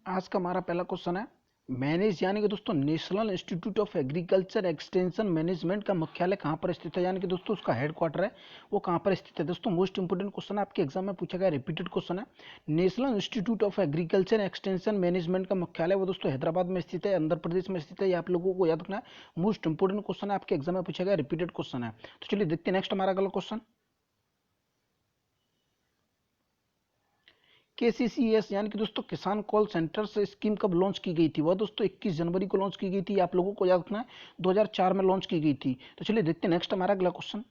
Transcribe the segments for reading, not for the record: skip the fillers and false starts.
आज का हमारा पहला क्वेश्चन है मैनेज यानी कि दोस्तों national institute of agriculture extension management का मुख्यालय कहाँ पर स्थित है, यानी कि दोस्तों उसका हेडक्वार्टर है वो कहाँ पर स्थित है। दोस्तों मोस्ट इंपोर्टेंट क्वेश्चन है, आपके एग्जाम में पूछा गया रिपीटेड क्वेश्चन है। National institute of agriculture extension management का मुख्यालय वो दोस्तों हैदराबाद में स्थित है, आंध्र प्रदेश में स्थित है। ये आप लोगों को याद रखना है, मोस्ट इंपोर्टेंट क्वेश्चन है, आपके एग्जाम में पूछा गया रिपीटेड क्वेश्चन है। तो चलिए देखते हैं नेक्स्ट हमारा अगला क्वेश्चन। केसीसीएस यानी कि दोस्तों किसान कॉल सेंटर से स्कीम कब लॉन्च की गई थी? वह दोस्तों 21 जनवरी को लॉन्च की गई थी, आप लोगों को याद रखना है 2004 में लॉन्च की गई थी। तो चलिए देखते हैं नेक्स्ट हमारा अगला क्वेश्चन।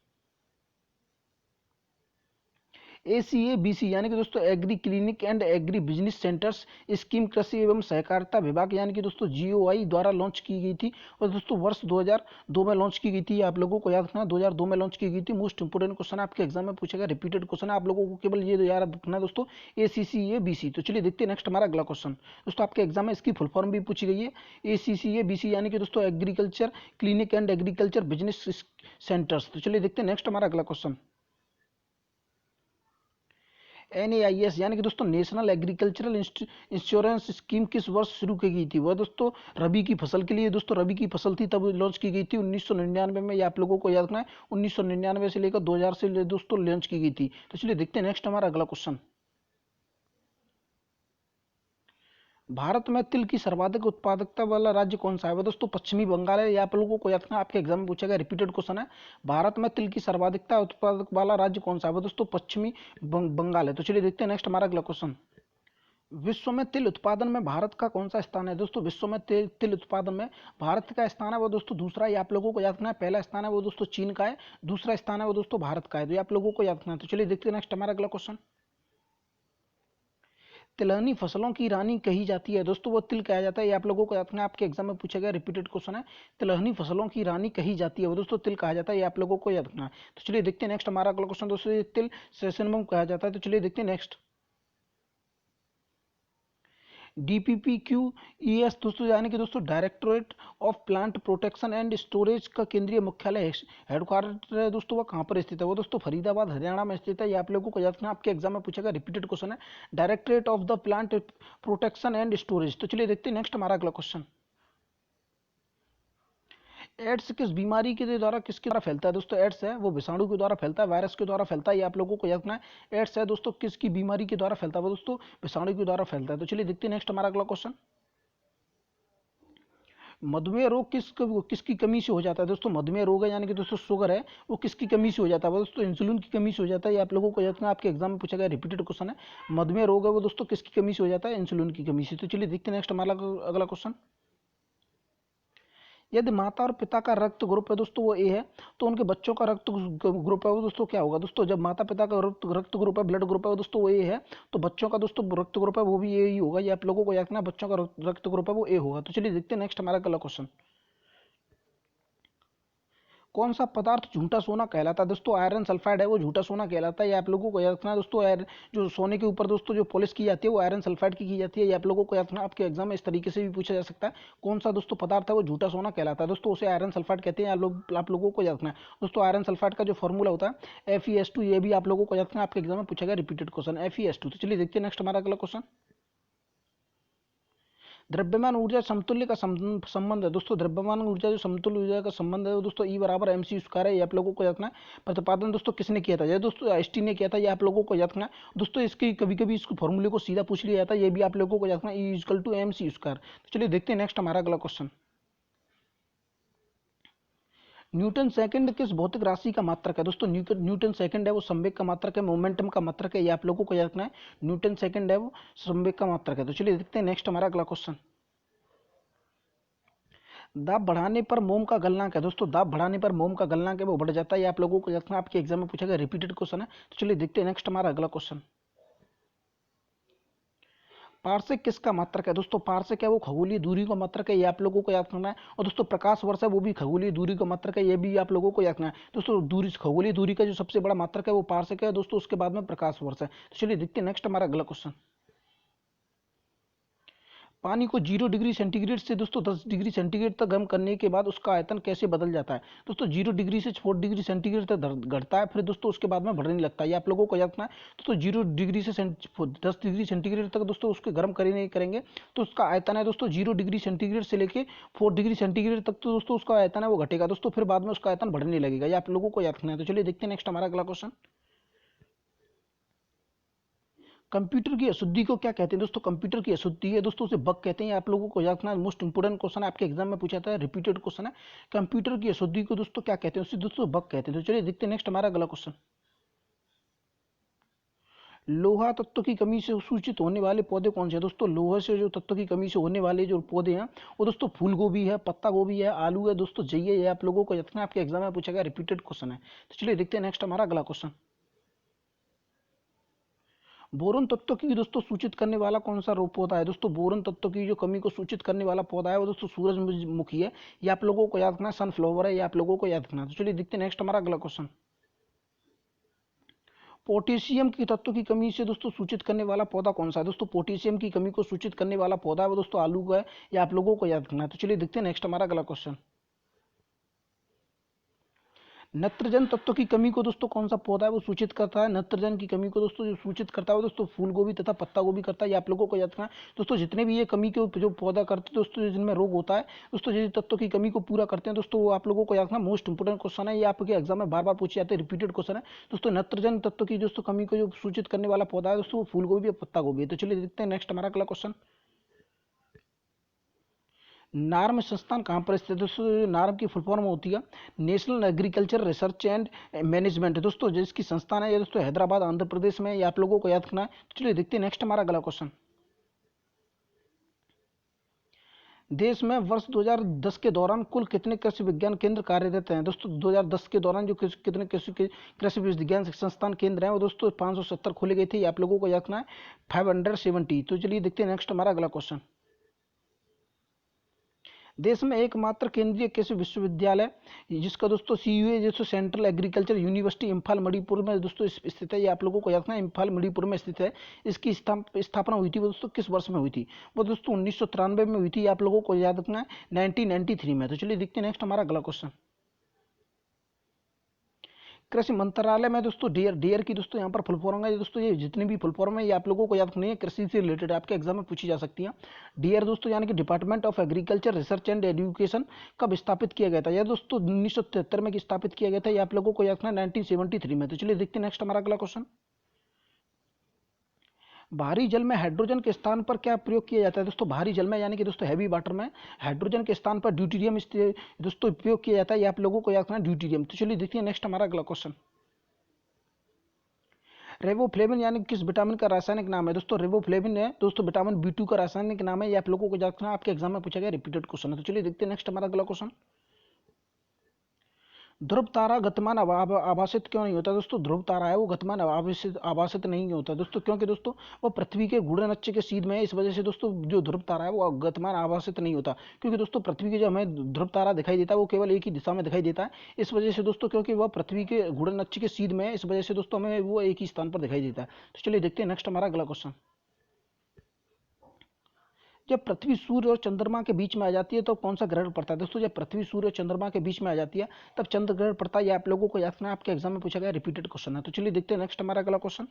ACABC यानी कि दोस्तों agree clinic and agri business centres scheme कृषि एवं सहकारिता विभाग यानी कि दोस्तों GOI द्वारा लॉन्च की गई थी और दोस्तों वर्ष 2002 में लॉन्च की गई थी। आप लोगों को याद रखना है 2002 में लॉन्च की गई थी। मोस्ट इंपोर्टेंट क्वेश्चन आपके एग्जाम में पूछेगा, रिपीटेड क्वेश्चन है, आप लोगों को केवल ये याद रखना है दोस्तों ACCABC। तो चलिए देखते हैं नेक्स्ट हमारा अगला क्वेश्चन। दोस्तों आपके एग्जाम में इसकी फुल फॉर्म भी पूछी गई है, ACCABC यानी कि दोस्तों agriculture clinic and agriculture business centres. तो चलिए देखते हैं नेक्स्ट हमारा अगला क्वेश्चन। NAIS यानी कि दोस्तों नेशनल एग्रीकल्चरल इंश्योरेंस स्कीम किस वर्ष शुरू की गई थी? वह दोस्तों रबी की फसल के लिए, दोस्तों रबी की फसल थी तब लॉन्च की गई थी 1999 में। ये आप लोगों को याद रखना है 1999 से लेकर 2000 से दोस्तों लॉन्च की गई थी। तो चलिए देखते हैं नेक्स्ट हमारा अगला क्वेश्चन। भारत में तिल की सर्वाधिक उत्पादकता वाला राज्य कौन सा है? वह दोस्तों पश्चिमी बंगाल है। ये आप लोगों को याद रखना है, आपके एग्जाम में पूछा गया रिपीटेड क्वेश्चन है। भारत में तिल की सर्वाधिकता उत्पादक वाला राज्य कौन सा है? वह दोस्तों पश्चिमी बंगाल है। तो चलिए देखते हैं नेक्स्ट हमारा अगला क्वेश्चन। विश्व में तिल उत्पादन में भारत का कौन सा स्थान है? दोस्तों विश्व में तिल उत्पादन में भारत का स्थान है वो दोस्तों दूसरा। ये आप लोगों को याद रखना है, पहला स्थान है वो दोस्तों चीन का है, दूसरा स्थान है वो दोस्तों भारत का है। तो ये आप लोगों को याद रखना है। तो चलिए देखते हैं नेक्स्ट हमारा अगला क्वेश्चन। तिलहनी फसलों की रानी कही जाती है, दोस्तों वो तिल कहा जाता है। ये आप लोगों को याद रखना है, आपके एग्जाम में पूछा गया रिपीटेड क्वेश्चन है। तिलहनी फसलों की रानी कही जाती है वो दोस्तों तिल कहा जाता है, ये आप लोगों को याद रखना है। तो चलिए देखते हैं नेक्स्ट हमारा अगला क्वेश्चन। दोस्तों ये तिल सेसनम कहा जाता है। तो चलिए देखते हैं नेक्स्ट। DPPQES दोस्तों यानी कि दोस्तों directorate of plant protection and storage का केंद्रीय मुख्यालय हेडक्वार्टर है दोस्तों, वह कहाँ पर स्थित है? वो दोस्तों फरीदाबाद हरियाणा में स्थित है। ये आप लोगों को याद रखना, आपके एग्जाम में पूछेगा रिपीटेड क्वेश्चन है, directorate of the plant protection and storage. तो चलिए देखते हैं नेक्स्ट हमारा अगला क्वेश्चन। एड्स किस बीमारी के द्वारा किसके द्वारा फैलता है? दोस्तों एड्स है वो विषाणु के द्वारा फैलता है, वायरस के द्वारा फैलता है। ये आप लोगों को याद रखना है, एड्स है दोस्तों किसकी बीमारी के द्वारा फैलता है? वो दोस्तों विषाणु के द्वारा फैलता है। तो चलिए देखते हैं नेक्स्ट हमारा अगला क्वेश्चन। मधुमेह रोग किसकी कमी से हो जाता है? दोस्तों मधुमेह रोग है यानी कि दोस्तों शुगर है वो किसकी कमी से हो जाता है? वो दोस्तों इंसुलिन की कमी से हो जाता है। ये आप लोगों को याद रखना, आपके एग्जाम में पूछा गया रिपीटेड क्वेश्चन है। मधुमेह रोग है वो दोस्तों किसकी कमी से हो जाता है? इंसुलिन की कमी से। तो चलिए देखते हैं नेक्स्ट हमारा अगला क्वेश्चन। यदि माता और पिता का रक्त ग्रुप है दोस्तों वो ए है, तो उनके बच्चों का रक्त ग्रुप है वो दोस्तों क्या होगा? दोस्तों जब माता पिता का रक्त ग्रुप है, ब्लड ग्रुप है वो दोस्तों वो ए है, तो बच्चों का दोस्तों रक्त ग्रुप है वो भी ए ही होगा। ये आप लोगों को याद रखना, बच्चों का रक्त ग्रुप है वो ए होगा। तो चलिए देखते हैं नेक्स्ट हमारा अगला क्वेश्चन। कौन सा पदार्थ झूठा सोना कहलाता है? दोस्तों आयरन सल्फाइड है वो झूठा सोना कहलाता है। ये आप लोगों को याद रखना है दोस्तों। जो सोने के ऊपर दोस्तों जो पॉलिश की जाती है वो आयरन सल्फाइड की जाती है। ये आप लोगों को याद रखना, आपके एग्जाम में इस तरीके से भी पूछा जा सकता है, कौन सा दोस्तों पदार्थ है वो झूठा सोना कहलाता है? दोस्तों उसे आयरन सल्फाइड कहते हैं। आप लोगों को याद रखना है दोस्तों, आयरन सल्फाइड का जो फॉर्मूला होता है FeS2, ये भी आप लोगों को याद रखना, आपके एग्जाम में पूछा गया रिपीटेड क्वेश्चन FeS2। तो चलिए देखते हैं नेक्स्ट हमारा अगला क्वेश्चन। द्रव्यमान ऊर्जा समतुल्य का संबंध है दोस्तों, द्रव्यमान ऊर्जा जो समतुल्य ऊर्जा का संबंध है वो दोस्तों E बराबर MC स्क्वायर है। ये आप लोगों को याद रखना है। प्रतिपादन दोस्तों किसने किया था? ये दोस्तों आइंस्टीन ने किया था। ये आप लोगों को याद रखना है दोस्तों। इसकी कभी कभी इसको फॉर्मूले को सीधा पूछ लिया जाता है, ये भी आप लोगों को याद रखना E = MC स्क्वायर। तो चलिए देखते हैं नेक्स्ट हमारा अगला क्वेश्चन। न्यूटन सेकंड किस भौतिक राशि का मात्रक है? दोस्तों न्यूटन सेकंड है वो संवेग का मात्रक है, मोमेंटम का मात्रक है। ये आप लोगों को याद रखना है, न्यूटन सेकंड है वो संवेग का मात्रक है। तो चलिए देखते हैं नेक्स्ट हमारा अगला क्वेश्चन। दाब बढ़ाने पर मोम का गलनांक है दोस्तों, दाब बढ़ाने पर मोम का गलनांक है वो बढ़ जाता है। ये आप लोगों को रखना, आपके एग्जाम में पूछा गया रिपीटेड क्वेश्चन है। तो चलिए देखते हैं नेक्स्ट हमारा अगला क्वेश्चन। पार्सेक किसका मात्रक है? दोस्तों पार्सेक है वो खगोलीय दूरी का मात्रक है। ये आप लोगों को याद करना है। और दोस्तों प्रकाश वर्ष है वो भी खगोलीय दूरी का मात्रक है, ये भी आप लोगों को याद करना है दोस्तों। दूरी खगोलीय दूरी का जो सबसे बड़ा मात्रक है वो पार्सेक है दोस्तों, उसके बाद में प्रकाश वर्ष है। तो चलिए देखते हैं नेक्स्ट हमारा अगला क्वेश्चन। पानी को 0 डिग्री सेंटीग्रेड से दोस्तों 10 डिग्री सेंटीग्रेड तक गर्म करने के बाद उसका आयतन कैसे बदल जाता है? दोस्तों 0 डिग्री से 4 डिग्री सेंटीग्रेड तक घटता है, फिर दोस्तों उसके बाद में बढ़ने लगता है। ये आप लोगों को याद रखना है। दोस्तों 10 डिग्री सेंटीग्रेड तक दोस्तों उसको गर्म करेंगे तो उसका आयतन है दोस्तों 0 डिग्री सेंटीग्रेड से लेके 4 डिग्री सेंटीग्रेड तक तो दोस्तों उसका आयतन है वो घटेगा दोस्तों, फिर बाद में उसका आयतन बढ़ने लगेगा। ये आप लोगों को याद रखना है। तो चलिए देखते हैं नेक्स्ट हमारा अगला क्वेश्चन। कंप्यूटर की अशुद्धि को क्या कहते हैं? दोस्तों कंप्यूटर की अशुद्धि है दोस्तों उसे बग कहते हैं। आप लोगों को याद रखना, मोस्ट इंपोर्टेंट क्वेश्चन है, आपके एग्जाम में पूछा था, रिपीटेड क्वेश्चन है। कंप्यूटर की अशुद्धि को दोस्तों क्या कहते हैं? उसे दोस्तों बग कहते हैं। तो चलिए देखते हैं नेक्स्ट हमारा अगला क्वेश्चन। लोहा तत्व की कमी से सूचित होने वाले पौधे कौन से हैं? दोस्तों लोहा से जो तत्व की कमी से होने वाले जो पौधे हैं वो दोस्तों फूल गोभी है, पत्ता गोभी है, आलू है दोस्तों, जइए। ये आप लोगों को याद रखना, आपके एग्जाम में पूछा गया, रिपीटेड क्वेश्चन है। तो चलिए देखते हैं नेक्स्ट हमारा अगला क्वेश्चन। बोरॉन तत्व की दोस्तों सूचित करने वाला कौन सा पौधा है? दोस्तों बोरॉन तत्व की जो कमी को सूचित करने वाला पौधा है वो दोस्तों सूरजमुखी है। ये आप लोगों को याद रखना। सनफ्लावर है, ये आप लोगों को याद रखना। तो चलिए देखते हैं नेक्स्ट हमारा अगला क्वेश्चन। पोटेशियम की तत्व की कमी से दोस्तों सूचित करने वाला पौधा कौन सा है? दोस्तों पोटेशियम की कमी को सूचित करने वाला पौधा है वो दोस्तों आलू का है। ये आप लोगों को याद रखना है। तो चलिए देखते हैं नेक्स्ट हमारा अगला क्वेश्चन। नत्रजन तत्व की कमी को दोस्तों कौन सा पौधा है वो सूचित करता है? नत्रजन की कमी को दोस्तों जो सूचित करता है वो दोस्तों फूल गोभी तथा पत्ता गोभी करता है। ये आप लोगों को याद रखना है। दोस्तों जितने भी ये कमी के जो पौधा करते हैं दोस्तों, जिनमें रोग होता है दोस्तों, जिस तत्व की कमी को पूरा करते हैं दोस्तों, वो आप लोगों को याद रखना। मोस्ट इंपोर्टेंट क्वेश्चन है, ये आपके एग्जाम में बार बार पूछे जाते हैं, रिपीटेड क्वेश्चन है। दोस्तों नत्रजन तत्व की दोस्तों कमी को जो सूचित करने वाला पौधा है दोस्तों वो फूल गोभी और पत्ता गोभी है। तो चलिए देखते हैं नेक्स्ट हमारा अगला क्वेश्चन। नार्म संस्थान कहाँ पर स्थित है? दोस्तों नार्म की फुल फॉर्म होती है national agriculture research and management. दोस्तों जिसकी संस्थान है ये दोस्तों हैदराबाद आंध्र प्रदेश में। ये आप लोगों को याद रखना है। तो चलिए देखते हैं नेक्स्ट हमारा अगला क्वेश्चन। देश में वर्ष 2010 के दौरान कुल कितने कृषि विज्ञान केंद्र कार्यरत हैं? दोस्तों 2010 के दौरान जो कितने कृषि विज्ञान संस्थान केंद्र हैं वो दोस्तों 570 खोले गए थे। ये आप लोगों को याद रखना है, 570। तो चलिए देखते हैं नेक्स्ट हमारा अगला क्वेश्चन। देश में एकमात्र केंद्रीय कृषि विश्वविद्यालय जिसका दोस्तों CUA जैसे central agriculture university Imphal Manipur में दोस्तों स्थित है। ये आप लोगों को याद रखना है, इम्फाल मणिपुर में स्थित है। इसकी स्थापना हुई थी वो दोस्तों किस वर्ष में हुई थी? वो दोस्तों 1993 में हुई थी। ये आप लोगों को याद रखना है, 1993 में। तो चलिए देखते हैं नेक्स्ट हमारा अगला क्वेश्चन। कृषि मंत्रालय में दोस्तों डीआर की दोस्तों यहाँ पर फुल फॉर्म है दोस्तों। ये जितनी भी फुल फॉर्म है ये आप लोगों को याद रखनी है, कृषि से रिलेटेड आपके एग्जाम में पूछी जा सकती है। डीआर दोस्तों यानी कि department of agriculture research and education कब स्थापित किया गया था? यह दोस्तों 1973 में स्थापित किया गया था। ये आप लोगों को याद रखना है, 1973 में। तो चलिए देखते हैं नेक्स्ट हमारा अगला क्वेश्चन। भारी जल में हाइड्रोजन के स्थान पर क्या प्रयोग किया जाता है? दोस्तों भारी जल में यानी कि दोस्तों हैवी वाटर में हाइड्रोजन के स्थान पर ड्यूटीरियम दोस्तों उपयोग किया जाता है। ये आप लोगों को याद रखना है, ड्यूटीरियम। तो चलिए देखिए नेक्स्ट हमारा अगला क्वेश्चन। रेबोफ्लेविन यानी किस विटामिन का रासायनिक नाम है? दोस्तों रेबोफ्लेविन है दोस्तों विटामिन B2 का रासायनिक नाम है। ये आप लोगों को याद रखना, आपके एग्जाम में पूछा गया, रिपीटेड क्वेश्चन है। तो चलिए देखते हैं नेक्स्ट हमारा अगला क्वेश्चन। ध्रुव तारा गतिमान आभासित क्यों नहीं होता? दोस्तों ध्रुव तारा है वो गतिमान आभासित नहीं होता दोस्तों, क्योंकि दोस्तों वो पृथ्वी के घूर्णन अक्ष के सीध में है। इस वजह से दोस्तों जो ध्रुव तारा है वो गतिमान आभासित नहीं होता, क्योंकि दोस्तों पृथ्वी के जो हमें ध्रुव तारा दिखाई देता है वो केवल एक ही दिशा में दिखाई देता है। इस वजह से दोस्तों क्योंकि वह पृथ्वी के घूर्णन अक्ष के सीध में है, इस वजह से दोस्तों हमें वो एक ही स्थान पर दिखाई देता है। तो चलिए देखते हैं नेक्स्ट हमारा अगला क्वेश्चन। जब पृथ्वी सूर्य और चंद्रमा के बीच में आ जाती है तो कौन सा ग्रहण पड़ता है? दोस्तों जब पृथ्वी सूर्य और चंद्रमा के बीच में आ जाती है तब चंद्र ग्रहण पड़ता है। ये आप लोगों को याद रखना है, आपके एग्जाम में पूछा गया, रिपीटेड क्वेश्चन है। तो चलिए देखते हैं नेक्स्ट हमारा अगला क्वेश्चन।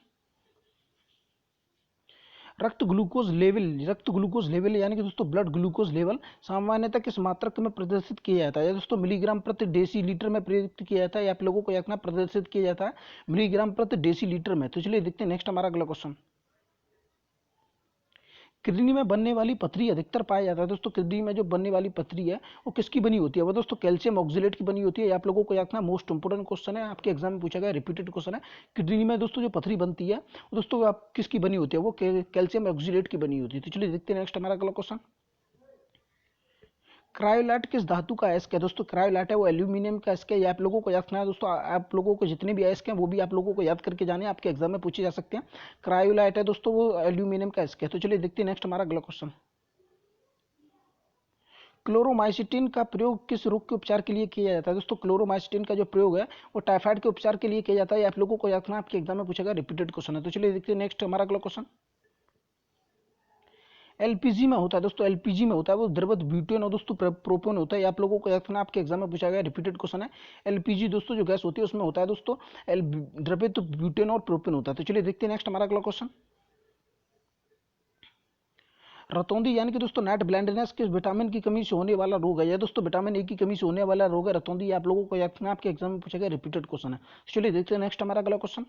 रक्त ग्लूकोज लेवल यानी कि दोस्तों ब्लड ग्लूकोज लेवल सामान्यतः किस मात्रक में प्रदर्शित किया जाता है? दोस्तों मिलीग्राम प्रति डेसीलीटर में प्रयुक्त किया जाता है। आप लोगों को याद रखना, प्रदर्शित किया जाता है मिलीग्राम प्रति डेसीलीटर में। तो चलिए देखते हैं नेक्स्ट हमारा अगला क्वेश्चन। किडनी में बनने वाली पथरी अधिकतर पाया जाता है। दोस्तों किडनी में जो बनने वाली पथरी है वो किसकी बनी होती है? वो दोस्तों कैल्शियम ऑक्सलेट की बनी होती है। आप लोगों को याद रखना, मोस्ट इंपोर्टेंट क्वेश्चन है, आपके एग्जाम में पूछा गया, रिपीटेड क्वेश्चन है। किडनी में दोस्तों जो पथरी बनती है वो दोस्तों आप किसकी बनी होती है? वो कैल्शियम ऑक्सलेट की बनी होती है। तो चलिए देखते हैं नेक्स्ट हमारा अगला क्वेश्चन। क्रायोलाइट किस धातु का अयस्क है? दोस्तों क्रायोलाइट है वो एल्यूमिनियम का अयस्क है। ये आप लोगों को याद रखना है दोस्तों, आप लोगों को जितने भी अयस्क हैं वो भी आप लोगों को याद करके जाने, आपके एग्जाम में पूछे जा सकते हैं। क्रायोलाइट है दोस्तों वो एल्यूमिनियम का अयस्क है। तो चलिए देखते हैं नेक्स्ट हमारा अगला क्वेश्चन। क्लोरोमाइसिटिन का प्रयोग किस रोग के उपचार के लिए किया जाता है? दोस्तों क्लोरोमाइसिटिन का जो प्रयोग है वो टाइफाइड के उपचार के लिए किया जाता है। आप लोगों को याद रखना, आपके एग्जाम में पूछा गया, रिपीटेड क्वेश्चन है। तो चलिए देखते हैं नेक्स्ट हमारा अगला क्वेश्चन। एलपीजी में होता है दोस्तों, एलपीजी में होता है वो द्रवत ब्यूटेन और दोस्तों प्रोपेन होता है। ये आप लोगों को याद रखना, आपके एग्जाम में पूछा गया, रिपीटेड क्वेश्चन है। एलपीजी दोस्तों जो गैस होती है उसमें होता है दोस्तों द्रवित ब्यूटेन और प्रोपेन होता है। तो चलिए देखते हैं नेक्स्ट हमारा अगला क्वेश्चन। रतौंधी यानी कि दोस्तों नाइट ब्लाइंडनेस किस विटामिन की कमी से होने वाला रोग है? यह दोस्तों विटामिन ए की कमी से होने वाला रोग है रतौंधी। आप लोगों को याद रखना, आपके एग्जाम में पूछा गया, रिपीटेड क्वेश्चन है। चलिए देखते हैं नेक्स्ट हमारा अगला क्वेश्चन।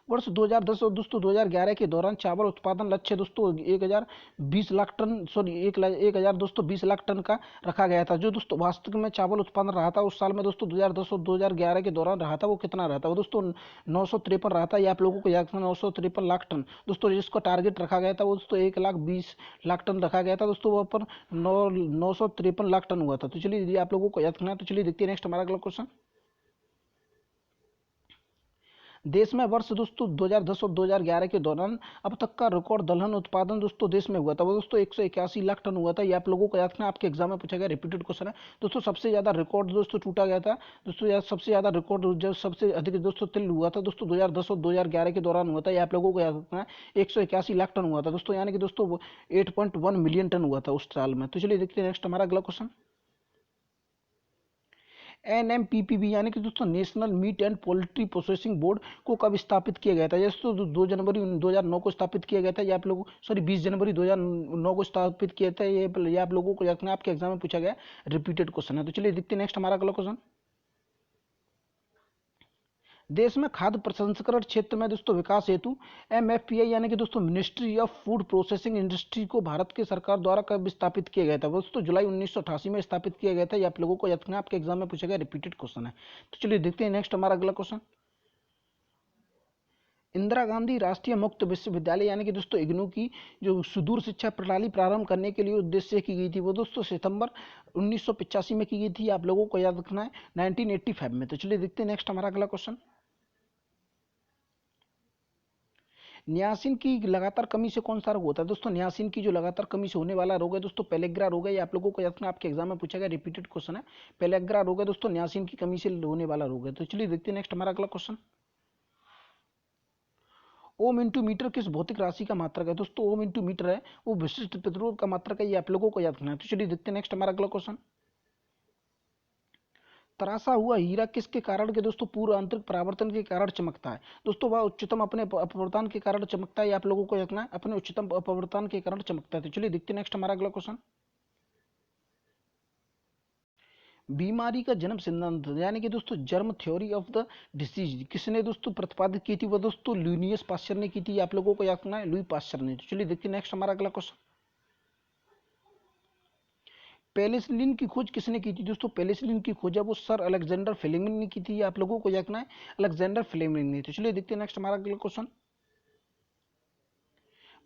वर्ष 2010 और दोस्तों 2011 के दौरान चावल उत्पादन लक्ष्य दोस्तों 1020 लाख टन, सॉरी 1000 दोस्तों 20 लाख टन का रखा गया था। जो दोस्तों वास्तविक में चावल उत्पादन रहा था उस साल में दोस्तों 2010 और 2011 के दौरान रहा था, वो कितना रहा था? वो दोस्तों 953 रहा था। ये आप लोगों को याद रखना, 953 लाख टन दोस्तों। जिसको टारगेट रखा गया था वो दोस्तों 1,20,00,000 टन रखा गया था दोस्तों, वो पर 953 लाख टन हुआ था। तो चलिए ये आप लोगों को याद रखना। तो चलिए देखते हैं नेक्स्ट हमारा अगला क्वेश्चन। देश में वर्ष दोस्तों 2010 और 2011 के दौरान अब तक का रिकॉर्ड दलहन उत्पादन दोस्तों देश में हुआ था, वो दोस्तों 181 लाख टन हुआ था। ये आप लोगों को याद रखना, आपके एग्जाम में पूछा गया, रिपीटेड क्वेश्चन है दोस्तों। सबसे ज्यादा रिकॉर्ड दोस्तों टूटा गया था दोस्तों, या सबसे ज्यादा रिकॉर्ड जो सबसे अधिक दोस्तों तिल हुआ था दोस्तों 2010 और 2011 के दौरान हुआ था। ये आप लोगों को याद रखना है, 181 लाख टन हुआ था दोस्तों, यानी कि दोस्तों 8.1 मिलियन टन हुआ था उस साल में। तो चलिए देखते हैं नेक्स्ट हमारा अगला क्वेश्चन। एनएमपीपीबी यानी कि दोस्तों national meat and poultry processing board को कब स्थापित किया गया था? जैसे तो 2 जनवरी 2009 को स्थापित किया गया था। ये आप लोगों, सॉरी 20 जनवरी 2009 को स्थापित किया था। ये आप लोगों को रखना, आपके एग्जाम में पूछा गया, रिपीटेड क्वेश्चन है। तो चलिए देखते हैं नेक्स्ट हमारा अगला क्वेश्चन। देश में खाद्य प्रसंस्करण क्षेत्र में दोस्तों विकास हेतु एमएफपीआई यानी कि दोस्तों ministry of food processing industry को भारत के सरकार द्वारा कब स्थापित किया गया था? दोस्तों जुलाई 1988 में स्थापित किया गया था। ये आप लोगों को याद रखना, आपके एग्जाम में पूछा गया, रिपीटेड क्वेश्चन है। तो चलिए देखते हैं नेक्स्ट हमारा अगला क्वेश्चन। इंदिरा गांधी राष्ट्रीय मुक्त विश्वविद्यालय यानी कि दोस्तों इग्नू की जो सुदूर शिक्षा प्रणाली प्रारंभ करने के लिए उद्देश्य की गई थी, वो दोस्तों सितंबर 1985 में की गई थी। आप लोगों को याद रखना है 1985 में। तो चलिए देखते हैं नेक्स्ट हमारा अगला क्वेश्चन। नियासिन की लगातार कमी से कौन सा रोग होता है? दोस्तों नियासिन की जो लगातार कमी से होने वाला रोग है दोस्तों पेलेग्रा रोग है। ये आप लोगों को याद रखना, आपके एग्जाम में पूछा गया, रिपीटेड क्वेश्चन है। पेलेग्रा रोग है दोस्तों, नियासिन की कमी से होने वाला रोग है। तो चलिए देखते हैं नेक्स्ट हमारा अगला क्वेश्चन। ओम इंटू मीटर किस भौतिक राशि का मात्रक है? दोस्तों ओम इंटू मीटर है वो विशिष्ट प्रतिरोध का मात्रक है। ये आप लोगों को याद रखना है। तो चलिए देखते हैं नेक्स्ट हमारा अगला क्वेश्चन। तराशा हुआ हीरा किसके कारण के दोस्तों पूर्व आंतरिक परावर्तन के कारण चमकता है? दोस्तों वह उच्चतम अपने अपवर्तन के कारण चमकता है। ये आप लोगों को रखना है, अपने उच्चतम अपवर्तन के कारण चमकता है। तो चलिए देखते हैं नेक्स्ट हमारा अगला क्वेश्चन। बीमारी का जन्म सिद्धांत यानी कि दोस्तों germ theory of the disease किसने दोस्तों प्रतिपादित की थी? वो दोस्तों लुइनियस पास्चर ने की थी। आप लोगों को याद रखना है, लुई पास्चर ने। तो चलिए देखते हैं नेक्स्ट हमारा अगला क्वेश्चन। पेनिसिलिन की खोज किसने की थी? दोस्तों पेनिसिलिन की खोज है वो सर अलेक्जेंडर फ्लेमिंग ने की थी। ये आप लोगों को याद रखना है, अलेक्जेंडर फ्लेमिंग ने। तो चलिए देखते हैं नेक्स्ट हमारा अगला क्वेश्चन।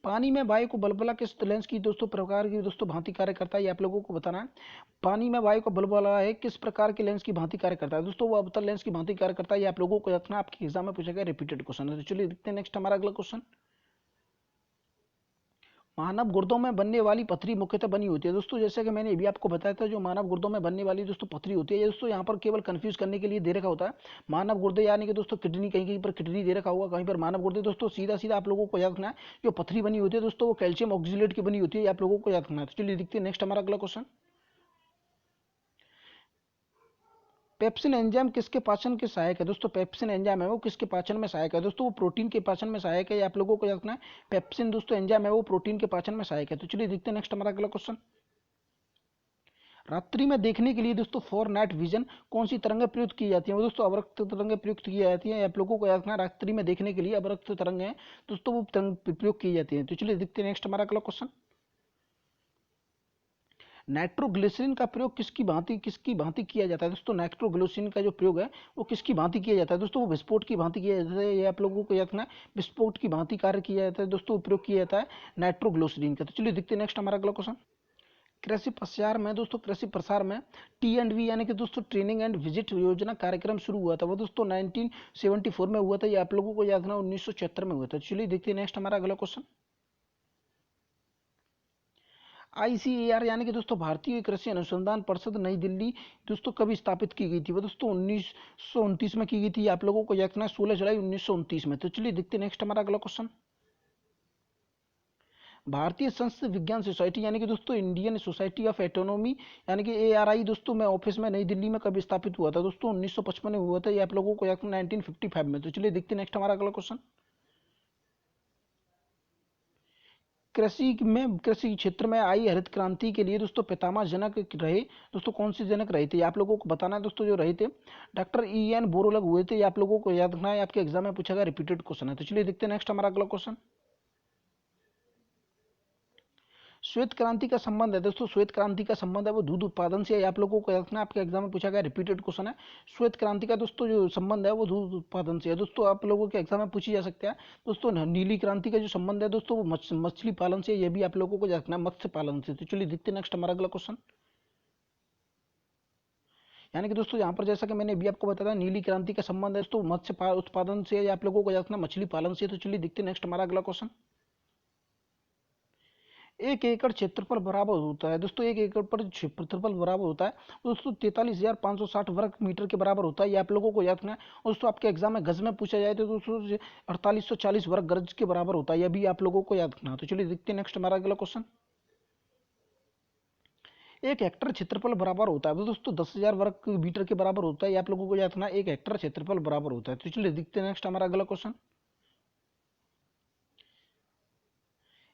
पानी में वायु को बुलबुला किस लेंस की दोस्तों प्रकार की दोस्तों भांति कार्य करता है? ये आप लोगों को बताना है। पानी में वायु का बुलबुला है किस प्रकार के लेंस की भांति कार्य करता है? दोस्तों वो अवतल लेंस की भांति कार्य करता है। ये आप लोगों को रखना, आपके एग्जाम में पूछा गया, रिपीटेड क्वेश्चन है। तो चलिए देखते हैं नेक्स्ट हमारा अगला क्वेश्चन। मानव गुर्दों में बनने वाली पथरी मुख्यतः बनी होती है दोस्तों, जैसे कि मैंने अभी आपको बताया था, जो मानव गुर्दों में बनने वाली दोस्तों पथरी होती है, ये दोस्तों यहाँ पर केवल कंफ्यूज करने के लिए दे रखा होता है। मानव गुर्दे यानी कि दोस्तों किडनी, कहीं कहीं पर किडनी दे रखा होगा, कहीं पर मानव गुर्दे। दोस्तों सीधा सीधा आप लोगों को याद रखना है, जो पथरी बनी होती है दोस्तों वो कैल्शियम ऑक्सीलेट की बनी होती है। आप लोगों को याद रखना है। तो चलिए देखते हैं नेक्स्ट हमारा अगला क्वेश्चन। पेप्सिन एंजाइम किसके पाचन के सहायक है? दोस्तों पेप्सिन एंजाइम है वो किसके पाचन में सहायक है? दोस्तों वो प्रोटीन के पाचन में सहायक है। ये आप लोगों को याद रखना है, पेप्सिन दोस्तों एंजाइम है वो प्रोटीन के पाचन में सहायक है। तो चलिए देखते हैं नेक्स्ट हमारा अगला क्वेश्चन। रात्रि में देखने के लिए दोस्तों फॉर नाइट विजन कौन सी तरंगें प्रयुक्त की जाती हैं? वो दोस्तों अवरक्त तरंगें प्रयुक्त की जाती हैं। आप लोगों को याद रखना, रात्रि में देखने के लिए अवरक्त तरंगें दोस्तों वो तरंग प्रयोग की जाती हैं। तो चलिए देखते हैं नेक्स्ट हमारा अगला क्वेश्चन। नाइट्रोग्लिसरीन का प्रयोग किसकी भांति किया जाता है? दोस्तों नाइट्रोग्लिसरीन का जो प्रयोग है वो किसकी भांति किया जाता है? दोस्तों वो विस्फोट की भांति किया जाता है। ये आप लोगों को याद रखना है, विस्फोट की भांति कार्य किया जाता है दोस्तों, प्रयोग किया जाता है नाइट्रोग्लिसरीन का। तो चलिए देखते हैं नेक्स्ट हमारा अगला क्वेश्चन। कृषि प्रसार में दोस्तों, कृषि प्रसार में T&V यानी कि दोस्तों ट्रेनिंग एंड विजिट योजना कार्यक्रम शुरू हुआ था, वो दोस्तों 1974 में हुआ था। ये आप लोगों को याद रखना, 1976 में हुआ था। चलिए देखते हैं नेक्स्ट हमारा अगला क्वेश्चन। ICAR यानी कि दोस्तों भारतीय कृषि अनुसंधान परिषद नई दिल्ली दोस्तों कब स्थापित की गई थी? वो दोस्तों 1929 में की गई थी। आप लोगों को याद रखना, 16 जुलाई 1929 में। तो चलिए देखते हैं नेक्स्ट हमारा अगला क्वेश्चन। भारतीय संस्कृत विज्ञान सोसाइटी यानी कि दोस्तों इंडियन सोसाइटी ऑफ एटोनॉमी यानी कि ARI दोस्तों में ऑफिस में नई दिल्ली में कब स्थापित हुआ था दोस्तों? 1955 में हुआ था। ये आप लोगों को याद 1955 में। तो चलिए देखते हैं नेक्स्ट हमारा अगला क्वेश्चन। कृषि क्षेत्र में आई हरित क्रांति के लिए दोस्तों पितामह जनक रहे दोस्तों, कौन से जनक रहे थे? आप लोगों को बताना है दोस्तों। जो रहे थे डॉक्टर EN बोरलॉग हुए थे। ये आप लोगों को याद रखना है, आपके एग्जाम में पूछा गया रिपीटेड क्वेश्चन है। तो चलिए देखते हैं नेक्स्ट हमारा अगला क्वेश्चन। श्वेत क्रांति का संबंध है दोस्तों, श्वेत क्रांति का संबंध है वो दूध उत्पादन से है। आप लोगों को याद रखना है, आपके एग्जाम में पूछा गया रिपीटेड क्वेश्चन है। श्वेत क्रांति का दोस्तों जो संबंध है वो दूध उत्पादन से है दोस्तों, आप लोगों के एग्जाम में पूछी जा सकता है दोस्तों। नीली क्रांति का जो संबंध है दोस्तों वो मछली पालन से, ये भी आप लोगों को याद रखना है, मत्स्य पालन से। तो चलिए देखते हैं नेक्स्ट हमारा अगला क्वेश्चन। यानी कि दोस्तों यहाँ पर जैसा कि मैंने अभी आपको बताया नीली क्रांति का संबंध है दोस्तों मत्स्य उत्पादन से, या आप लोगों को याद रखना मछली पालन से। तो चलिए देखते हैं नेक्स्ट हमारा अगला क्वेश्चन। 1 एकड़ क्षेत्रफल बराबर होता है दोस्तों, 1 एकड़ पर क्षेत्रफल बराबर होता है दोस्तों 43,560 वर्ग मीटर के बराबर होता है। ये आप लोगों को याद रखना है। और दोस्तों आपके एग्जाम में गज में पूछा जाए तो दोस्तों 4840 वर्ग गज के बराबर होता है। यह भी आप लोगों को याद रखना है। तो चलिए देखते हैं नेक्स्ट हमारा अगला क्वेश्चन। 1 हेक्टर क्षेत्रफल बराबर होता है दोस्तों 10,000 वर्ग मीटर के बराबर होता है। ये आप लोगों को याद रखना है, 1 हेक्टर क्षेत्रफल बराबर होता है। तो चलिए देखते हैं नेक्स्ट हमारा अगला क्वेश्चन।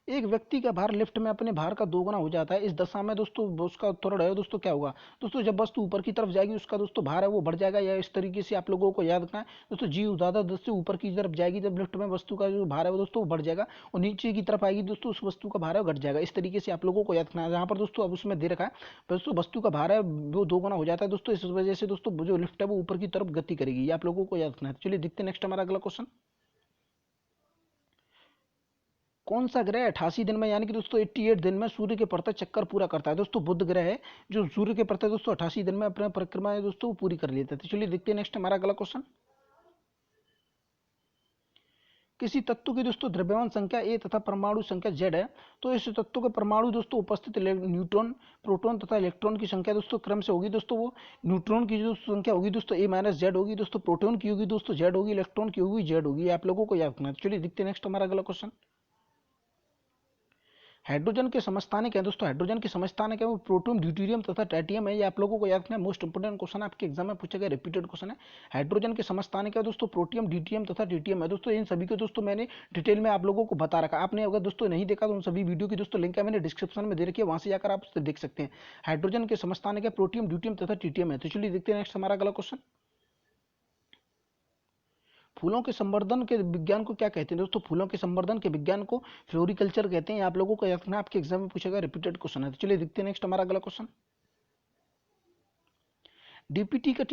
एक व्यक्ति का भार लिफ्ट में अपने भार का 2 गुना हो जाता है, इस दशा में दोस्तों उसका त्वरण है दोस्तों क्या होगा? दोस्तों जब वस्तु ऊपर की तरफ जाएगी उसका दोस्तों भार है वो बढ़ जाएगा, या इस तरीके से आप लोगों को याद रखना है दोस्तों। जी ज्यादा दोस्तों ऊपर की तरफ जाएगी जब लिफ्ट में वस्तु का जो भार है वो दोस्तों वो बढ़ जाएगा, और नीचे की तरफ आएगी दोस्तों उस वस्तु का भार है घट जाएगा। इस तरीके से आप लोगों को याद रखना है। यहाँ पर दोस्तों अब उसमें दे रखा है दोस्तों वस्तु का भार है वो 2 गुना हो जाता है दोस्तों, इस वजह से दोस्तों जो लिफ्ट है वो ऊपर की तरफ गति करेगी। ये आप लोगों को याद रखना है। चलिए देखते हैं नेक्स्ट हमारा अगला क्वेश्चन। कौन सा ग्रह 88 दिन में यानी कि दोस्तों 88 दिन में सूर्य के प्रत्येक चक्कर पूरा करता है? दोस्तों बुध ग्रह है जो सूर्य के प्रत्येक दोस्तों 88 दिन में अपने परिक्रमा है दोस्तों वो पूरी कर लेता है। तो चलिए देखते हैं नेक्स्ट हमारा अगला क्वेश्चन। किसी तत्व की दोस्तों द्रव्यमान संख्या A तथा परमाणु संख्या Z है, तो इस तत्व के परमाणु दोस्तों उपस्थित न्यूट्रॉन, प्रोटॉन तथा इलेक्ट्रॉन की संख्या दोस्तों क्रम से होगी दोस्तों। वो न्यूट्रॉन की जो संख्या होगी दोस्तों A-Z होगी दोस्तों, प्रोटॉन की होगी दोस्तों Z होगी, इलेक्ट्रॉन की होगी Z होगी। आप लोगों को याद रखना है। चलिए देखते हैं नेक्स्ट हमारा अगला क्वेश्चन। हाइड्रोजन के समस्थानिक है दोस्तों, हाइड्रोजन के समस्थानिक है वो प्रोटॉन, ड्यूटेरियम तथा ट्रिटियम है। ये आप लोगों को याद रखना है, मोस्ट इंपोर्टेंट क्वेश्चन है, आपके एग्जाम में पूछा गया रिपीटेड क्वेश्चन है। हाइड्रोजन के समस्थानिक है दोस्तों प्रोटियम, ड्यूटेरियम तथा ट्रिटियम है दोस्तों। इन सभी को दोस्तों मैंने डिटेल में आप लोगों को बता रखा। आपने अगर दोस्तों नहीं देखा तो उन सभी वीडियो की दोस्तों लिंक है मैंने डिस्क्रिप्शन में दे रखी है, वहां से जाकर आप उससे देख सकते हैं। हाइड्रोजन के समस्थानिक है प्रोटियम, ड्यूटेरियम तथा ट्रिटियम है। तो चलिए देखते हैं नेक्स्ट हमारा अगला क्वेश्चन। फूलों के संवर्धन के विज्ञान को क्या कहते हैं दोस्तों? फूलों के संवर्धन के विज्ञान को फ्लोरिकल्चर कहते हैं। आप लोगों को याद रखना, आपके एग्जाम में पूछा गया रिपीटेड क्वेश्चन है। तो चलिए देखते हैं नेक्स्ट हमारा अगला क्वेश्चन। डीपीटी का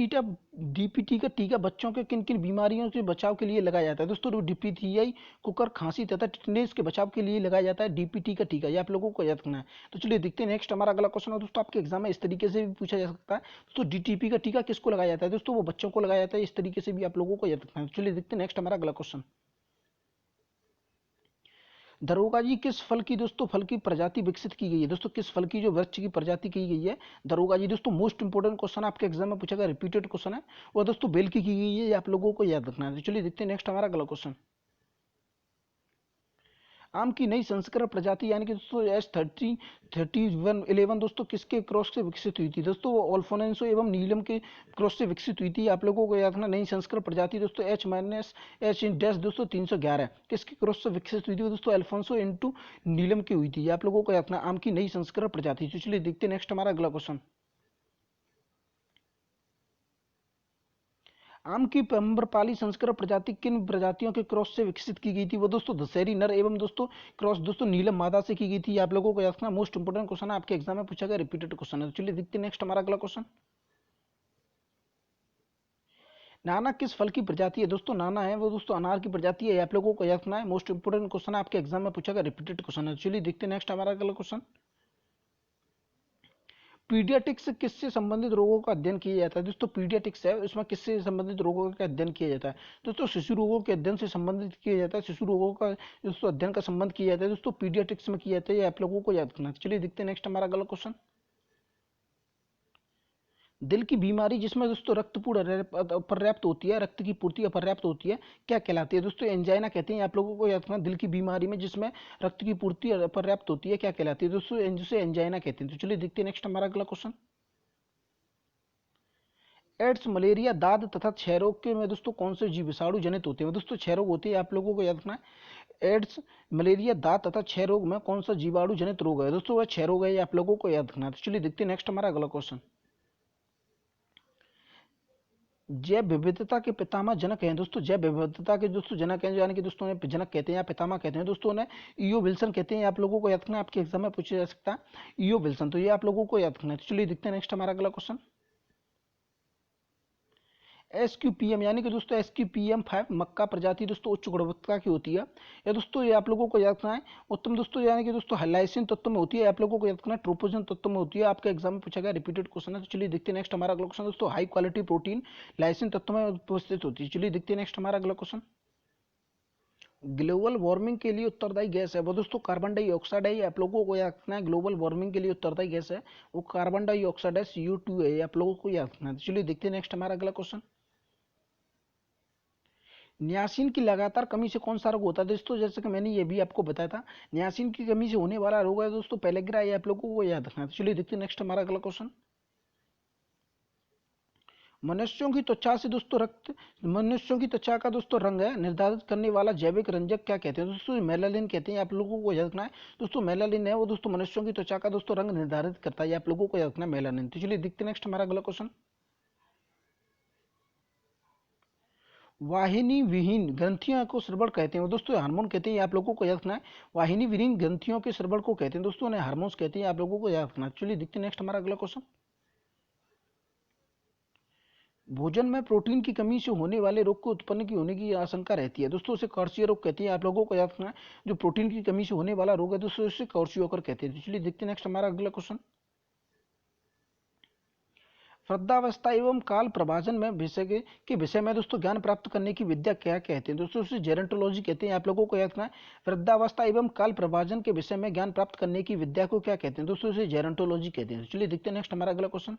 टीका बच्चों के किन किन बीमारियों से बचाव के लिए लगाया जाता है दोस्तों? डीपीटीआई, कुकर, खांसी तथा टिटनेस के बचाव के लिए लगाया जाता है डीपीटी का टीका। ये आप लोगों को याद रखना है। तो चलिए देखते हैं नेक्स्ट हमारा अगला क्वेश्चन है दोस्तों, आपके एग्जाम में इस तरीके से भी पूछा जा सकता है दोस्तों। डीटीपी का टीका किसको लगाया जाता है दोस्तों? वो बच्चों को लगाया जाता है। इस तरीके से भी आप लोगों को याद रखना है। चलिए देखते हैं नेक्स्ट हमारा अगला क्वेश्चन। दरोगा जी किस फल की दोस्तों फल की प्रजाति विकसित की गई है दोस्तों? किस फल की जो वृक्ष की प्रजाति की गई है दरोगा जी दोस्तों? मोस्ट इंपोर्टेंट क्वेश्चन आपके एग्जाम में पूछा गया रिपीटेड क्वेश्चन है, वो दोस्तों बेल की गई है। ये आप लोगों को याद रखना है। तो चलिए देखते हैं नेक्स्ट हमारा अगला क्वेश्चन। आम की नई संस्करण प्रजाति यानी कि दोस्तों S303111 दोस्तों किसके क्रॉस से विकसित हुई थी दोस्तों? वो अल्फोंसो एवं नीलम के क्रॉस से विकसित हुई थी। आप लोगों को याद रखना नई संस्करण प्रजाति दोस्तों H-H डैश दोस्तों 311 किसके क्रॉस से विकसित हुई थी दोस्तों? अल्फोंसो इनटू नीलम की हुई थी। आप लोगों को याद रखना आम की नई संस्करण प्रजाति। तो चलिए देखते हैं नेक्स्ट हमारा अगला क्वेश्चन। आम की आम्रपाली संस्करण प्रजाति किन प्रजातियों के क्रॉस से विकसित की गई थी? वो दोस्तों दशहरी नर एवं दोस्तों क्रॉस दोस्तों नीलम मादा से की गई थी। आप लोगों को याद रखना, मोस्ट इंपोर्टेंट क्वेश्चन है, आपके एग्जाम में पूछा गया रिपीटेड क्वेश्चन है। तो चलिए देखते हैं नेक्स्ट हमारा अगला क्वेश्चन। नाना किस फल की प्रजाति है दोस्तों? नाना है वो दोस्तों अनार की प्रजाति है। आप लोगों को याद रखना है, मोस्ट इंपोर्टेंट क्वेश्चन है, आपके एग्जाम में पूछा गया रिपीटेड क्वेश्चन है। तो चलिए देखते हैं नेक्स्ट हमारा अगला क्वेश्चन। पीडियाट्रिक्स किससे संबंधित रोगों का अध्ययन किया जाता है दोस्तों? पीडियाट्रिक्स है उसमें किससे संबंधित रोगों का अध्ययन किया जाता है दोस्तों? शिशु रोगों के अध्ययन से संबंधित किया जाता है। शिशु रोगों का दोस्तों अध्ययन का संबंध किया जाता है दोस्तों पीडियाट्रिक्स में किया जाता है। ये आप लोगों को याद रखना है। चलिए देखते हैं नेक्स्ट हमारा अगला क्वेश्चन। दिल की बीमारी जिसमें दोस्तों पर्याप्त होती है, रक्त की पूर्ति अपर्याप्त होती है, क्या कहलाती है? दोस्तों एंजाइना कहते हैं। आप लोगों को याद रखना, दिल की बीमारी में जिसमें रक्त की पूर्ति अपर्याप्त होती है, क्या कहलाती है दोस्तों? जिसे एंजाइना कहते हैं। तो चलिए देखते हैं नेक्स्ट हमारा अगला क्वेश्चन। एड्स, मलेरिया, दाद तथा क्षय रोग के में दोस्तों कौन से जीव विषाणु जनित होते हैं? दोस्तों क्षय रोग होते हैं, आप लोगों को याद रखना है। एड्स, मलेरिया, दाद तथा क्षय रोग में कौन सा जीवाणु जनित रोग है? दोस्तों वह क्षय रोग है, ये आप लोगों को याद रखना है। तो चलिए देखते हैं नेक्स्ट हमारा अगला क्वेश्चन। जैव विविधता के पितामह जनक हैं दोस्तों, जैव विविधता के दोस्तों जनक हैं, यानी कि दोस्तों उन्हें जनक कहते हैं या पितामह कहते हैं दोस्तों, उन्हें ईओ विल्सन कहते हैं। आप लोगों को याद रखना है, आपके एग्जाम में पूछा जा सकता है ईओ विल्सन, तो ये आप लोगों को याद रखना है। तो चलिए देखते हैं नेक्स्ट हमारा अगला क्वेश्चन। एसक्यूपीएम यानी कि दोस्तों SQPM5 मक्का प्रजाति दोस्तों उच्च गुणवत्ता की होती है, या दोस्तों ये आप लोगों को याद रखना है उत्तम दोस्तों, यानी कि दोस्तों लाइसिन तत्व में होती है, आप लोगों को याद रखना है ट्रोपोजन तत्व में होती है। आपके एग्जाम में पूछा गया रिपीटेड क्वेश्चन है। तो चलिए देखते हैं नेक्स्ट हमारा अगला क्वेश्चन दोस्तों। हाई क्वालिटी प्रोटीन लाइसिन तत्व में उपस्थित होती है। चलिए देखते हैं नेक्स्ट हमारा अगला क्वेश्चन। ग्लोबल वार्मिंग के लिए उत्तरदायी गैस है वो दोस्तों कार्बन डाइऑक्साइड है, ये आप लोगों को याद रखना है। ग्लोबल वार्मिंग के लिए उत्तरदायी गैस है वो कार्बन डाइऑक्साइड है, CO2 है, ये आप लोगों को याद रखना है। तो चलिए देखते हैं नेक्स्ट हमारा अगला क्वेश्चन। नियासिन की लगातार कमी से कौन सा रोग होता है? दोस्तों जैसे कि मैंने ये भी आपको बताया था, नियासिन की कमी से होने वाला रोग है दोस्तों पेलेग्रा, ये आप लोगों को याद रखना है। तो चलिए देखते हैं नेक्स्ट हमारा अगला क्वेश्चन। मनुष्यों की त्वचा से दोस्तों रक्त मनुष्यों की त्वचा का दोस्तों रंग है निर्धारित करने वाला जैविक रंजक क्या कहते हैं? दोस्तों मेलानिन कहते हैं, आप लोगों को याद रखना है। दोस्तों मेलानिन है वो दोस्तों मनुष्यों की त्वचा का दोस्तों रंग निर्धारित करता है, आप लोगों को याद रखना है मेलानिन। तो चलिए देखते हैं नेक्स्ट हमारा अगला क्वेश्चन। वाहिनी विहीन ग्रंथियों को श्रवण कहते हैं वो दोस्तों हार्मोन कहते हैं, आप लोगों को याद रखना है। वाहिनी विहीन ग्रंथियों के श्रवण को कहते हैं दोस्तों, उन्हें हार्मोन्स कहते हैं, आप लोगों को याद रखना है। चलिए देखते हैं नेक्स्ट हमारा अगला क्वेश्चन। भोजन में प्रोटीन की कमी से होने वाले रोग को उत्पन्न की होने की आशंका रहती है दोस्तों, उसे कौर्सिया रोग कहते हैं, आप लोगों को याद रखना है। जो प्रोटीन की कमी से होने वाला रोग है दोस्तों उसे कौर्सियोकर कहते हैं। तो चलिए देखते हैं नेक्स्ट हमारा अगला क्वेश्चन। वृद्धावस्था एवं काल प्रभाजन में विषय में दोस्तों ज्ञान प्राप्त करने की विद्या क्या कहते हैं? दोस्तों उसे जेरेंटोलॉजी कहते हैं, आप लोगों को याद रखना है। वृद्धावस्था एवं काल प्रभाजन के विषय में ज्ञान प्राप्त करने की विद्या को क्या कहते हैं? दोस्तों उसे जेरेंटोलॉजी कहते हैं। चलिए देखते हैं नेक्स्ट हमारा अगला क्वेश्चन।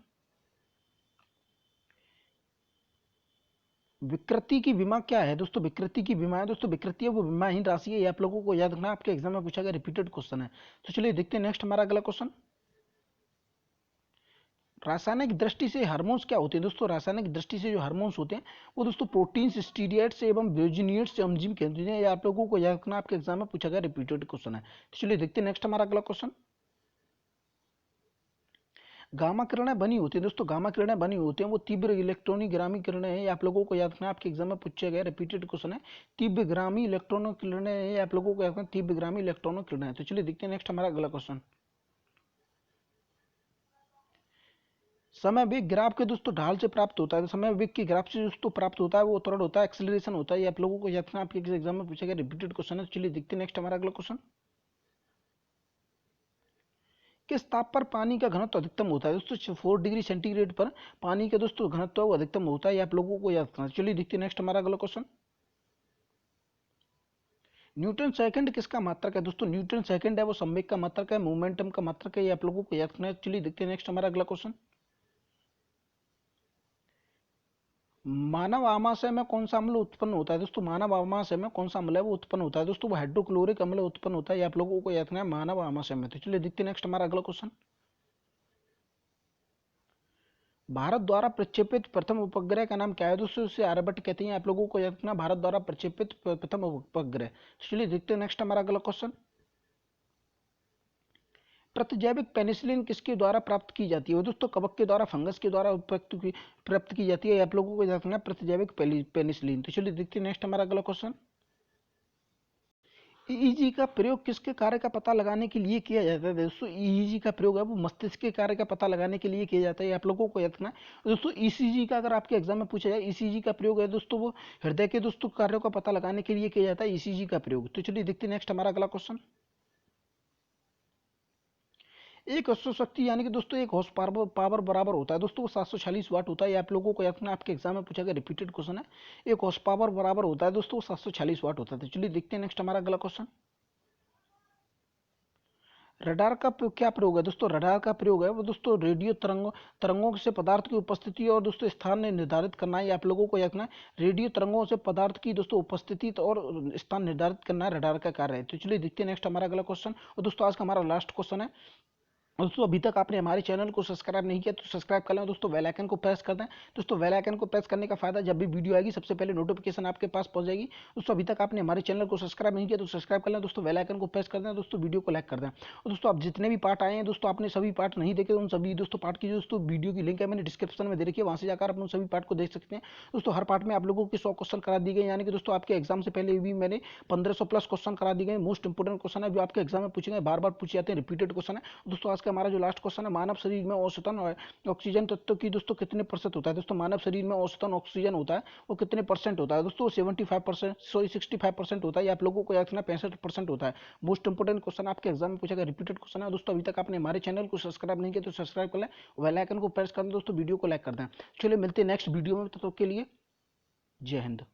विकृति की बीमा क्या है? दोस्तों विकृति की बीमा है दोस्तों, विकृति है वो बीमाहीन राशि है, ये आप लोगों को याद रखना है, आपके एग्जाम में पूछा गया रिपीटेड क्वेश्चन है। तो चलिए देखते हैं नेक्स्ट हमारा अगला क्वेश्चन। रासायनिक दृष्टि से हार्मोन्स क्या होते हैं? दोस्तों रासायनिक दृष्टि से जो हार्मोन्स होते हैं वो दोस्तों प्रोटीन्स, स्टीरियड्स एवं ब्यूजिनियड्स एंजाइम कहते हैं, ये आप लोगों को याद रखना, आपके एग्जाम में पूछा गया रिपीटेड क्वेश्चन है। तो चलिए देखते हैं नेक्स्ट हमारा अगला क्वेश्चन। गामा किरणें बनी होती है दोस्तों, गामा किरणें बनी होती हैं वो तीव्र इलेक्ट्रॉनिग्रामी किरणें हैं, ये आप लोगों को याद रखना है, आपके एग्जाम में पूछा गया रिपीटेड क्वेश्चन है। तीव्रग्रामी इलेक्ट्रॉनों किरणें, ये आप लोगों को याद रखना, तीव्रग्रामी इलेक्ट्रॉनों किरणें। तो चलिए देखते हैं नेक्स्ट हमारा अगला क्वेश्चन। समय वेग ग्राफ के दोस्तों ढाल से प्राप्त होता है, समय वेग की ग्राफ से दोस्तों प्राप्त होता है वो त्वरण होता है, एक्सेलरेशन होता है, ये आप लोगों को याद रखना, आपके एग्जाम में पूछा गया रिपीटेड क्वेश्चन है। तो चलिए देखते हैं नेक्स्ट हमारा अगला क्वेश्चन। किस ताप पर पानी का घनत्व अधिकतम होता है? दोस्तों 4 डिग्री सेंटीग्रेड पर पानी का दोस्तों घनत्व वो अधिकतम होता है, ये आप लोगों को याद रखना। चलिए देखते हैं नेक्स्ट हमारा अगला क्वेश्चन। न्यूटन सेकंड किसका मात्रक है? दोस्तों न्यूटन सेकंड है वो संवेग का मात्रक है, मोमेंटम का मात्रक है, ये आप लोगों को याद रखना है। चलिए देखते हैं नेक्स्ट हमारा अगला क्वेश्चन। मानव आमाशय में कौन सा अम्ल उत्पन्न होता है? दोस्तों मानव आमाशय में कौन सा अम्ल है वो उत्पन्न होता है? दोस्तों वो हाइड्रोक्लोरिक अम्ल उत्पन्न होता है, ये आप लोगों को याद रखना है, मानव आमाशय में। तो चलिए देखते हैं नेक्स्ट हमारा अगला क्वेश्चन। भारत द्वारा प्रक्षेपित प्रथम उपग्रह का नाम क्या है? दोस्तों इसे आर्यभट्ट कहते हैं, आप लोगों को याद रखना, भारत द्वारा प्रक्षेपित प्रथम उपग्रह। चलिए देखते हैं नेक्स्ट हमारा अगला क्वेश्चन। प्रतिजैविक पेनिसिलिन किसके द्वारा प्राप्त की जाती है? दोस्तों कवक के द्वारा, फंगस के द्वारा प्राप्त की जाती है, आप लोगों को याद रखना है प्रतिजैविक पेनिसिलिन। तो चलिए देखते हैं नेक्स्ट हमारा अगला क्वेश्चन। ईईजी का प्रयोग किसके कार्य का पता लगाने के लिए किया जाता है? दोस्तों ईईजी का प्रयोग है वो मस्तिष्क के कार्य का पता लगाने के लिए किया जाता है, आप लोगों को याद रखना है। दोस्तों ईसीजी का अगर आपके एग्जाम में पूछा जाए, ईसीजी का प्रयोग है दोस्तों वो हृदय के दोस्तों कार्यों का पता लगाने के लिए किया जाता है, ईसीजी का प्रयोग। तो चलिए देखते हैं नेक्स्ट हमारा अगला क्वेश्चन। एक अश्व शक्ति यानी कि दोस्तों एक हॉर्स पावर बराबर होता है दोस्तों वो 746 वाट होता है, ये आप लोगों को याद रखना, आपके एग्जाम में पूछा गया रिपीटेड क्वेश्चन है। एक हॉर्स पावर बराबर होता है दोस्तों वो 746 वाट होता है। तो चलिए देखते हैं नेक्स्ट हमारा अगला क्वेश्चन। रडार का क्या प्रयोग है दोस्तों? रडार का प्रयोग है वो दोस्तों रेडियो तरंगों से पदार्थ की उपस्थिति और दोस्तों स्थान ने निर्धारित करना है। ये आप लोगों को याद रखना है। रेडियो तरंगों से पदार्थ की दोस्तों उपस्थिति और स्थान निर्धारित करना है रडार का कार्य है। तो चलिए देखते हैं नेक्स्ट हमारा अगला क्वेश्चन। और दोस्तों आज का हमारा लास्ट क्वेश्चन है। दोस्तों अभी तक आपने हमारे चैनल को सब्सक्राइब नहीं किया तो सब्सक्राइब कर लें दोस्तों, बेल आइकन को प्रेस कर दें। दोस्तों बेल आइकन को प्रेस करने का फायदा, जब भी वीडियो आएगी सबसे पहले नोटिफिकेशन आपके पास पहुंच जाएगी। दोस्तों अभी तक आपने हमारे चैनल को सब्सक्राइब नहीं किया तो सब्सक्राइब कर लें दोस्तों, बेल आइकन को प्रेस कर दें दोस्तों, वीडियो को लाइक कर दें। और दोस्तों आप जितने भी पार्ट आए हैं दोस्तों, आपने सभी पार्ट नहीं देखे, उन सभी दोस्तों पार्ट की दोस्तों वीडियो की लिंक है मैंने डिस्क्रिप्शन में दे रखी है, वहां से जाकर आप उन सभी पार्ट को देख सकते हैं। दोस्तों हर पार्ट में आप लोगों के 100 क्वेश्चन करा दिए गए, यानी कि दोस्तों आपके एग्जाम से पहले भी मैंने 1500 प्लस क्वेश्चन करा दिए गए। मोस्ट इंपोर्टेंट क्वेश्चन है जो आपके एग्जाम में पूछे गए, बार बार पूछे जाते हैं, रिपीटेड क्वेश्चन है। दोस्तों आज का हमारा जो लास्ट क्वेश्चन है, मानव शरीर में औसतन ऑक्सीजन तत्व की दोस्तों कितने प्रतिशत होता है? दोस्तों मानव शरीर में औसतन ऑक्सीजन होता है वो कितने परसेंट होता है? दोस्तों 75%, सॉरी 65% होता है। ये आप लोगों को याद रखना 65% होता है। मोस्ट इंपोर्टेंट क्वेश्चन आपके एग्जाम में पूछा गया, रिपीटेड क्वेश्चन है। दोस्तों अभी तक आपने हमारे चैनल को सब्सक्राइब नहीं किया तो सब्सक्राइब कर लें, बेल आइकन को प्रेस कर दें दोस्तों, वीडियो को लाइक कर दें। चलिए मिलते हैं नेक्स्ट वीडियो में, तब तक के लिए जय हिंद।